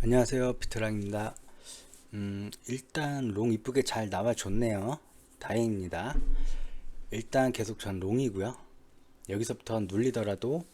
안녕하세요, 비트랑입니다. 일단 롱 이쁘게 잘 나와줬네요. 다행입니다. 일단 계속 전 롱이고요. 여기서부터 눌리더라도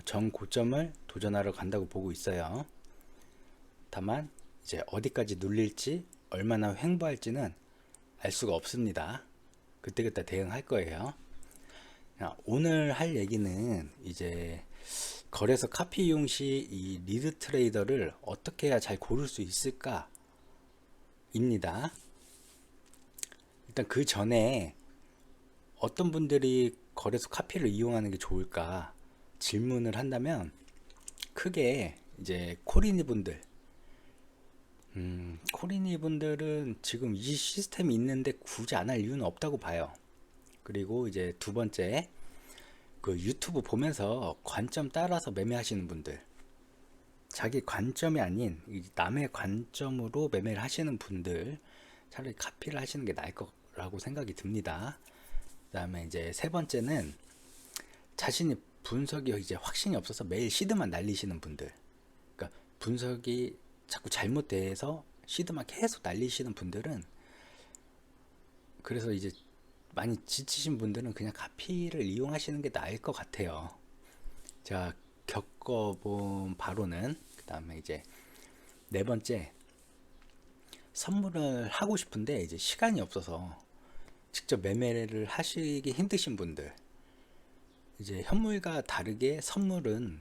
전 고점을 도전하러 간다고 보고 있어요. 다만 이제 어디까지 눌릴지 얼마나 횡보할지는 알 수가 없습니다. 그때그때 대응할 거예요. 오늘 할 얘기는 이제 거래소 카피 이용 시 이 리드 트레이더를 어떻게 해야 잘 고를 수 있을까 입니다. 일단 그 전에 어떤 분들이 거래소 카피를 이용하는 게 좋을까 질문을 한다면 크게 이제 코리니 분들, 코리니 분들은 지금 이 시스템이 있는데 굳이 안 할 이유는 없다고 봐요. 그리고 이제 두 번째, 그 유튜브 보면서 관점 따라서 매매하시는 분들, 자기 관점이 아닌 남의 관점으로 매매를 하시는 분들, 차라리 카피를 하시는 게 나을 거라고 생각이 듭니다. 그 다음에 이제 세 번째는 자신이 분석이 이제 확신이 없어서 매일 시드만 날리시는 분들, 그러니까 분석이 자꾸 잘못돼서 시드만 계속 날리시는 분들은, 그래서 이제 많이 지치신 분들은 그냥 카피를 이용하시는 게 나을 것 같아요. 제가 겪어본 바로는. 그 다음에 이제 네 번째, 선물을 하고 싶은데 이제 시간이 없어서 직접 매매를 하시기 힘드신 분들, 이제 현물과 다르게 선물은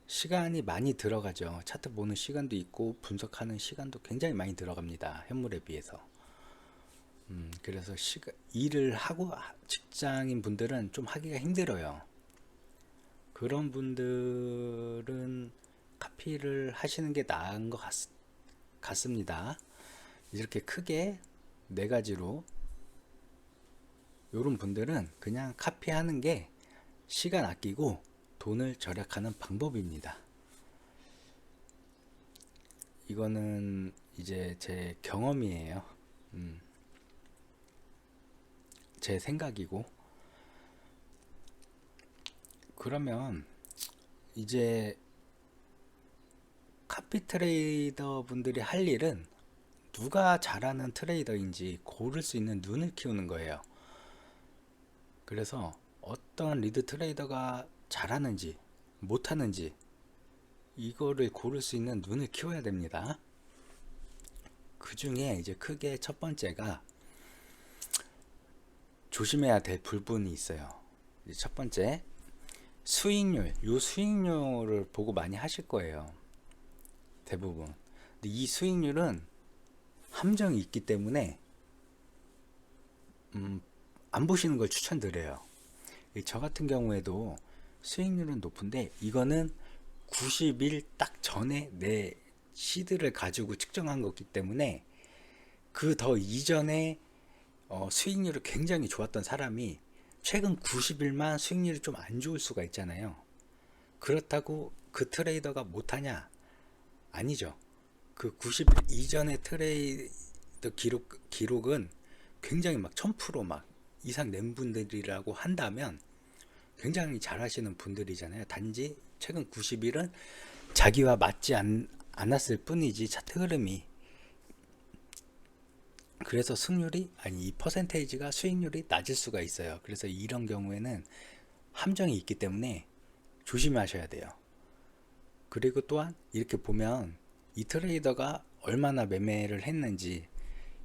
시간이 많이 들어가죠. 차트 보는 시간도 있고 분석하는 시간도 굉장히 많이 들어갑니다, 현물에 비해서. 그래서 일을 하고 직장인 분들은 좀 하기가 힘들어요. 그런 분들은 카피를 하시는 게 나은 것 같습니다. 이렇게 크게 네 가지로, 이런 분들은 그냥 카피하는 게 시간 아끼고 돈을 절약하는 방법입니다. 이거는 이제 제 경험이에요. 제 생각이고. 그러면 이제 카피 트레이더 분들이 할 일은 누가 잘하는 트레이더인지 고를 수 있는 눈을 키우는 거예요. 그래서 어떤 리드 트레이더가 잘하는지 못하는지 이거를 고를 수 있는 눈을 키워야 됩니다. 그 중에 이제 크게 첫 번째가 조심해야 될 부분이 있어요. 이제 첫 번째, 수익률. 요 수익률을 보고 많이 하실 거예요, 대부분. 근데 이 수익률은 함정이 있기 때문에 안 보시는 걸 추천드려요. 저 같은 경우에도 수익률은 높은데 이거는 90일 딱 전에 내 시드를 가지고 측정한 거기 때문에, 그 더 이전에 수익률이 굉장히 좋았던 사람이 최근 90일만 수익률이 좀 안 좋을 수가 있잖아요. 그렇다고 그 트레이더가 못하냐? 아니죠. 그 90일 이전의 트레이더 기록은 굉장히 막 1000%막 이상 낸 분들이라고 한다면 굉장히 잘하시는 분들이잖아요. 단지 최근 90일은 자기와 맞지 않았을 뿐이지, 차트 흐름이. 그래서 승률이, 아니 이 퍼센테이지가, 수익률이 낮을 수가 있어요. 그래서 이런 경우에는 함정이 있기 때문에 조심하셔야 돼요. 그리고 또한 이렇게 보면 이 트레이더가 얼마나 매매를 했는지,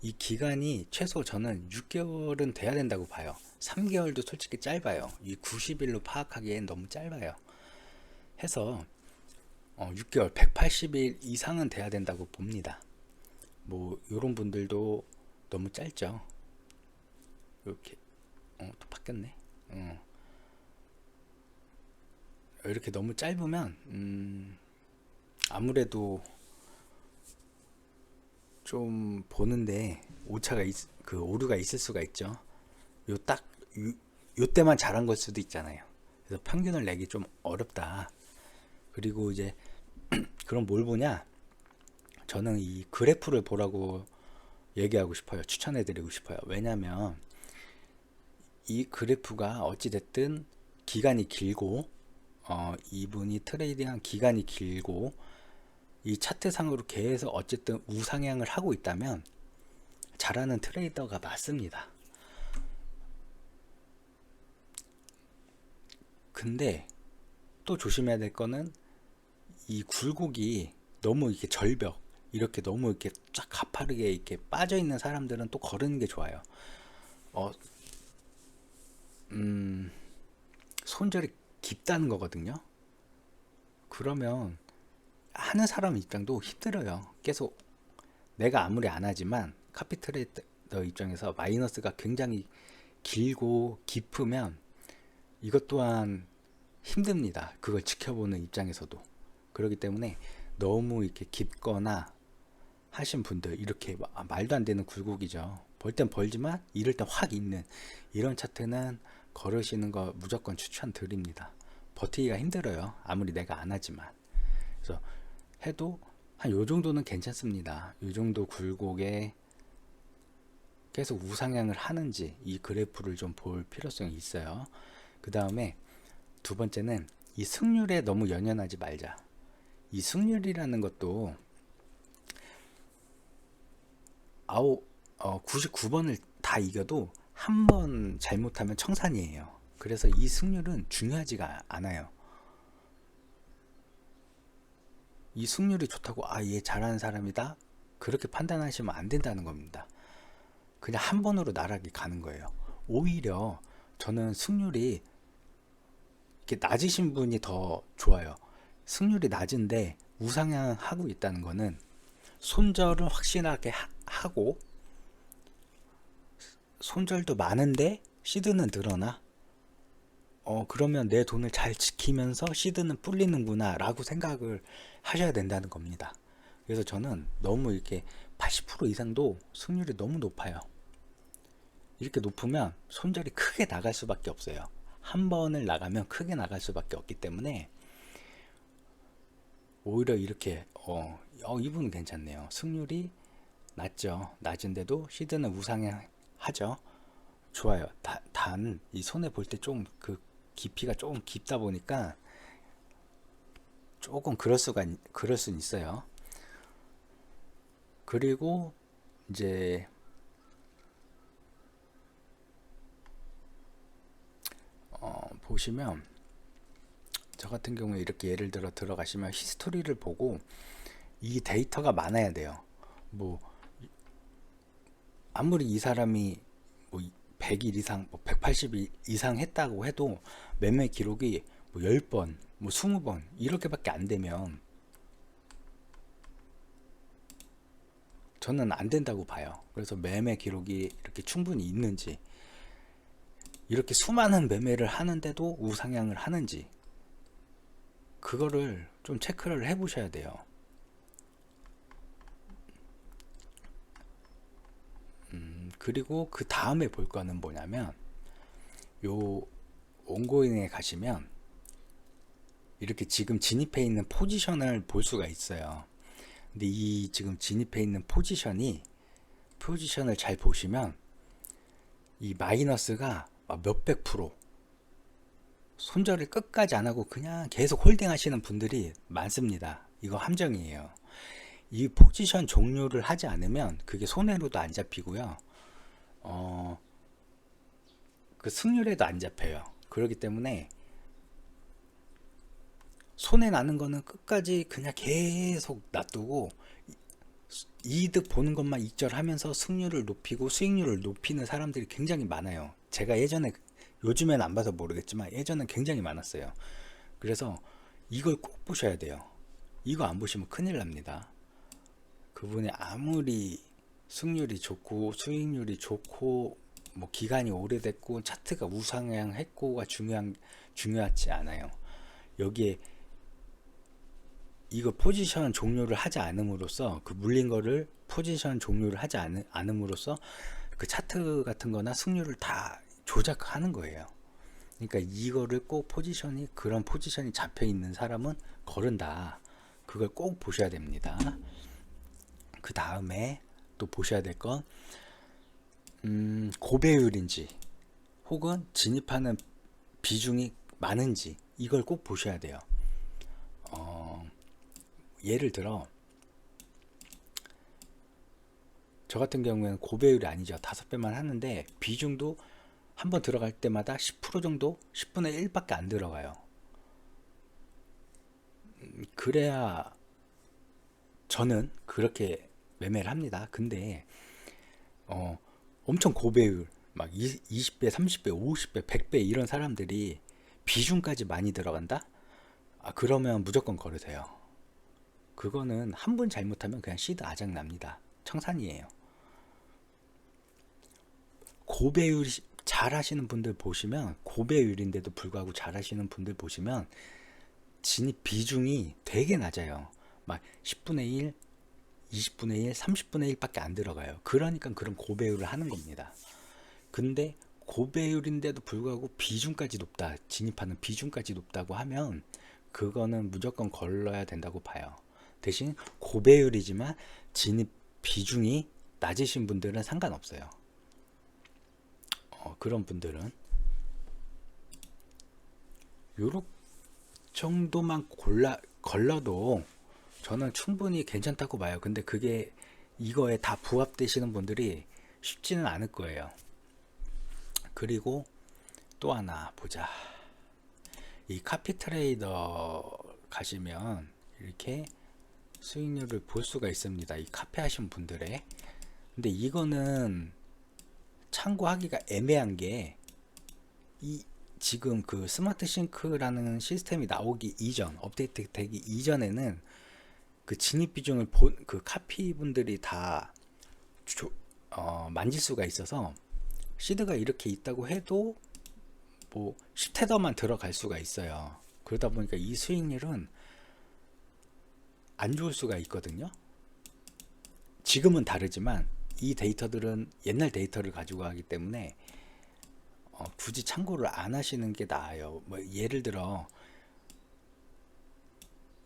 이 기간이 최소 저는 6개월은 돼야 된다고 봐요. 3개월도 솔직히 짧아요. 이 90일로 파악하기엔 너무 짧아요. 해서 6개월, 180일 이상은 돼야 된다고 봅니다. 뭐 이런 분들도 너무 짧죠. 이렇게 또 바뀌었네. 이렇게 너무 짧으면 아무래도 좀 보는데 그 오류가 있을 수가 있죠. 딱 요때만 잘한 걸 수도 있잖아요. 그래서 평균을 내기 좀 어렵다. 그리고 이제 그럼 뭘 보냐? 저는 이 그래프를 보라고 얘기하고 싶어요. 추천해드리고 싶어요. 왜냐면 이 그래프가 어찌됐든 기간이 길고, 이분이 트레이딩한 기간이 길고, 이 차트상으로 계속 어쨌든 우상향을 하고 있다면 잘하는 트레이더가 맞습니다. 근데 또 조심해야 될 거는 이 굴곡이 너무 이렇게 절벽 이렇게 너무 이렇게 쫙 가파르게 이렇게 빠져 있는 사람들은 또 거르는 게 좋아요. 어, 손절이 깊다는 거거든요. 그러면 하는 사람 입장도 힘들어요. 계속 내가 아무리 안 하지만 카피 트레이더 입장에서 마이너스가 굉장히 길고 깊으면 이것 또한 힘듭니다. 그걸 지켜보는 입장에서도. 그렇기 때문에 너무 이렇게 깊거나 하신 분들, 이렇게 말도 안 되는 굴곡이죠. 벌 땐 벌지만 이럴 땐 확 있는 이런 차트는 걸으시는 거 무조건 추천드립니다. 버티기가 힘들어요. 아무리 내가 안 하지만. 그래서 해도 한 요 정도는 괜찮습니다. 요 정도 굴곡에 계속 우상향을 하는지 이 그래프를 좀 볼 필요성이 있어요. 그 다음에 두 번째는 이 승률에 너무 연연하지 말자. 이 승률이라는 것도 99번을 다 이겨도 한 번 잘못하면 청산이에요. 그래서 이 승률은 중요하지가 않아요. 이 승률이 좋다고 얘 잘하는 사람이다 그렇게 판단하시면 안 된다는 겁니다. 그냥 한 번으로 나락이 가는 거예요. 오히려 저는 승률이 이렇게 낮으신 분이 더 좋아요. 승률이 낮은데 우상향하고 있다는 거는 손절은 확실하게 하고 손절도 많은데 시드는 늘어나. 그러면 내 돈을 잘 지키면서 시드는 불리는구나 라고 생각을 하셔야 된다는 겁니다. 그래서 저는 너무 이렇게 80% 이상도 승률이 너무 높아요. 이렇게 높으면 손절이 크게 나갈 수밖에 없어요. 한 번을 나가면 크게 나갈 수밖에 없기 때문에 오히려 이렇게 이분은 괜찮네요. 승률이 낮죠. 낮은데도 시드는 우상향하죠. 좋아요. 단 이 손해 볼 때 좀 그 깊이가 조금 깊다 보니까 조금 그럴 수 있어요. 그리고 이제 보시면 저 같은 경우에 이렇게 예를 들어 들어가시면 히스토리를 보고 이 데이터가 많아야 돼요. 뭐 아무리 이 사람이 뭐 100일 이상, 180일 이상 했다고 해도 매매 기록이 뭐 10번, 뭐 20번 이렇게밖에 안 되면 저는 안 된다고 봐요. 그래서 매매 기록이 이렇게 충분히 있는지, 이렇게 수많은 매매를 하는데도 우상향을 하는지 그거를 좀 체크를 해 보셔야 돼요. 그리고 그 다음에 볼 거는 뭐냐면 요 온고잉에 가시면 이렇게 지금 진입해 있는 포지션을 볼 수가 있어요. 근데 이 지금 진입해 있는 포지션을 잘 보시면 이 마이너스가 몇백 프로, 손절을 끝까지 안 하고 그냥 계속 홀딩 하시는 분들이 많습니다. 이거 함정이에요. 이 포지션 종료를 하지 않으면 그게 손해로도 안 잡히고요. 그 승률에도 안 잡혀요. 그렇기 때문에 손해 나는 거는 끝까지 그냥 계속 놔두고 이득 보는 것만 익절하면서 승률을 높이고 수익률을 높이는 사람들이 굉장히 많아요. 제가 예전에, 요즘엔 안 봐서 모르겠지만 예전엔 굉장히 많았어요. 그래서 이걸 꼭 보셔야 돼요. 이거 안 보시면 큰일 납니다. 그분이 아무리 승률이 좋고 수익률이 좋고 뭐 기간이 오래됐고 차트가 우상향했고가 중요하지 않아요. 여기에 이거 포지션 종료를 하지 않음으로써, 그 물린 거를 포지션 종료를 하지 않음으로써 그 차트 같은 거나 승률을 다 조작하는 거예요. 그러니까 이거를 꼭 그런 포지션이 잡혀 있는 사람은 거른다. 그걸 꼭 보셔야 됩니다. 그 다음에 또 보셔야 될 건 고배율인지 혹은 진입하는 비중이 많은지 이걸 꼭 보셔야 돼요. 예를 들어 저 같은 경우에는 고배율이 아니죠. 5배만 하는데 비중도 한번 들어갈 때마다 10% 정도, 10분의 1밖에 안 들어가요. 그래야 저는 그렇게 매매를 합니다. 근데 엄청 고배율 막 20배, 30배, 50배, 100배 이런 사람들이 비중까지 많이 들어간다? 그러면 무조건 걸으세요. 그거는 한 번 잘못하면 그냥 시드 아작 납니다. 청산이에요. 고배율 잘 하시는 분들 보시면, 고배율인데도 불구하고 잘 하시는 분들 보시면 진입 비중이 되게 낮아요. 막 10분의 1, 20분의 1, 30분의 1밖에 안 들어가요. 그러니까 그런 고배율을 하는 겁니다. 근데 고배율인데도 불구하고 비중까지 높다, 진입하는 비중까지 높다고 하면 그거는 무조건 걸러야 된다고 봐요. 대신 고배율이지만 진입 비중이 낮으신 분들은 상관없어요. 그런 분들은 요렇게 정도만 걸러도 저는 충분히 괜찮다고 봐요. 근데 그게 이거에 다 부합되시는 분들이 쉽지는 않을 거예요. 그리고 또 하나 보자. 이 카피 트레이더 가시면 이렇게 수익률을 볼 수가 있습니다. 이 카피 하신 분들의. 근데 이거는 참고하기가 애매한 게, 이 지금 그 스마트 싱크라는 시스템이 나오기 이전, 업데이트 되기 이전에는 그 진입 비중을 그 카피 분들이 다 만질 수가 있어서 시드가 이렇게 있다고 해도 뭐 10테더만 들어갈 수가 있어요. 그러다 보니까 이 수익률은 안 좋을 수가 있거든요. 지금은 다르지만 이 데이터들은 옛날 데이터를 가지고 하기 때문에 굳이 참고를 안 하시는 게 나아요. 뭐 예를 들어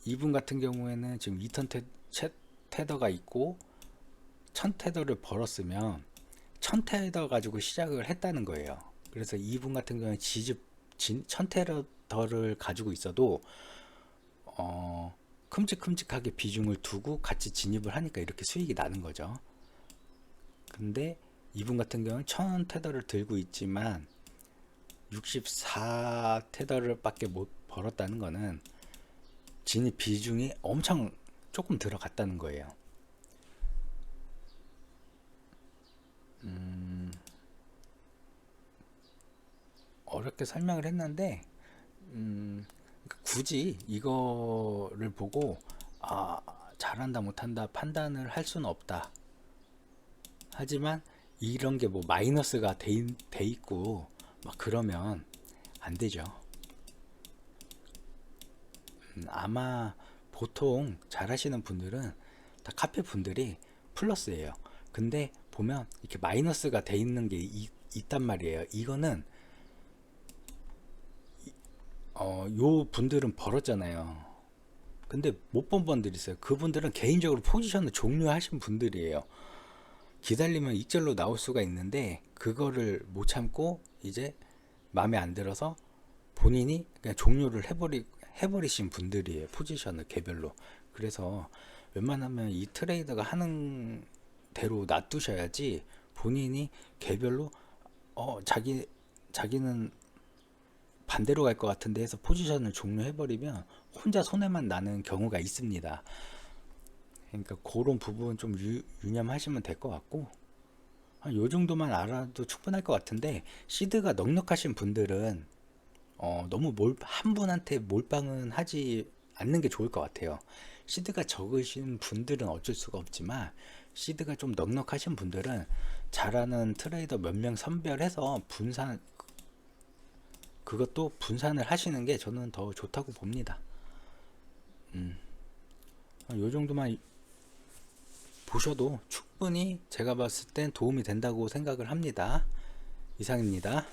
이분 같은 경우에는 지금 2턴 테더가 있고 1000테더를 벌었으면 1000테더 가지고 시작을 했다는 거예요. 그래서 이분 같은 경우는 1000테더를 가지고 있어도 큼직큼직하게 비중을 두고 같이 진입을 하니까 이렇게 수익이 나는 거죠. 근데 이분 같은 경우는 1000테더를 들고 있지만 64테더를 밖에 못 벌었다는 거는 진입 비중이 엄청 조금 들어갔다는 거예요. 어렵게 설명을 했는데 굳이 이거를 보고 잘한다 못한다 판단을 할 수는 없다. 하지만 이런 게 뭐 마이너스가 돼 있고 막 그러면 안 되죠. 아마 보통 잘 하시는 분들은 다 카페 분들이 플러스예요. 근데 보면 이렇게 마이너스가 돼 있는 게 있단 말이에요. 이거는 요 분들은 벌었잖아요. 근데 못 본 분들이 있어요. 그분들은 개인적으로 포지션을 종료하신 분들이에요. 기다리면 익절로 나올 수가 있는데 그거를 못 참고 이제 마음에 안 들어서 본인이 그냥 종료를 해버리신 분들이에요. 포지션을 개별로. 그래서 웬만하면 이 트레이더가 하는 대로 놔두셔야지, 본인이 개별로 자기는 반대로 갈 것 같은데 해서 포지션을 종료해버리면 혼자 손해만 나는 경우가 있습니다. 그러니까 그런 부분 좀 유념하시면 될 것 같고, 요 정도만 알아도 충분할 것 같은데, 시드가 넉넉하신 분들은 너무 한 분한테 몰빵은 하지 않는 게 좋을 것 같아요. 시드가 적으신 분들은 어쩔 수가 없지만 시드가 좀 넉넉하신 분들은 잘하는 트레이더 몇 명 선별해서 그것도 분산을 하시는 게 저는 더 좋다고 봅니다. 요 정도만 보셔도 충분히 제가 봤을 땐 도움이 된다고 생각을 합니다. 이상입니다.